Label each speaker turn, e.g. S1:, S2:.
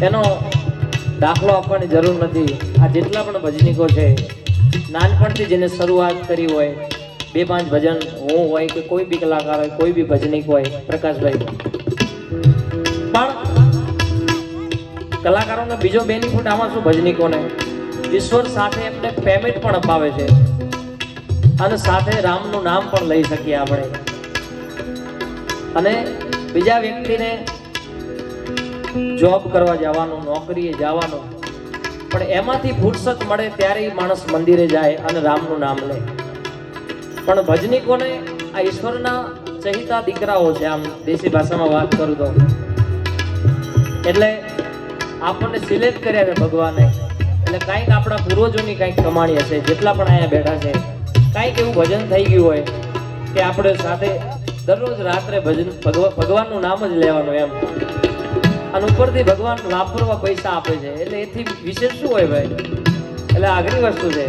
S1: એનો દાખલો આપવાની જરૂર નથી. આ જેટલા પણ ભજનીકો છે, નાનપણથી જેને શરૂઆત કરી હોય, 2-5 ભજન હું હોય કે કોઈ બી કલાકાર હોય, કોઈ બી ભજનીક હોય, પ્રકાશભાઈ, પણ કલાકારોનો બીજો બેનિફિટ આમાં શું, ભજનીકોને ઈશ્વર સાથે એમને પેમેન્ટ પણ અપાવે છે અને સાથે રામનું નામ પણ લઈ શકીએ આપણે. અને બીજા વ્યક્તિને જોબ કરવા જવાનું, નોકરીએ જવાનું, પણ એમાંથી ફુરસત મળે ત્યારે માણસ મંદિરે જાય અને રામનું નામ લે. પણ ભજનીકોને આ ઈશ્વરના ચહિતા દીકરાઓ છે, આમ દેશી ભાષામાં વાત કરું તો. એટલે આપણને સિલેક્ટ કર્યા છે ભગવાને. એટલે કાંઈક આપણા પૂર્વજોની કાંઈક કમાણી હશે, જેટલા પણ અહીંયા બેઠા છે. કાંઈક એવું ભજન થઈ ગયું હોય કે આપણે સાથે દરરોજ રાત્રે ભગવાનનું નામ જ લેવાનું એમ, અને ઉપરથી ભગવાન વાપરવા પૈસા આપે છે. એટલે એથી વિશેષ શું હોય ભાઈ? એટલે આગળ વસ્તુ છે.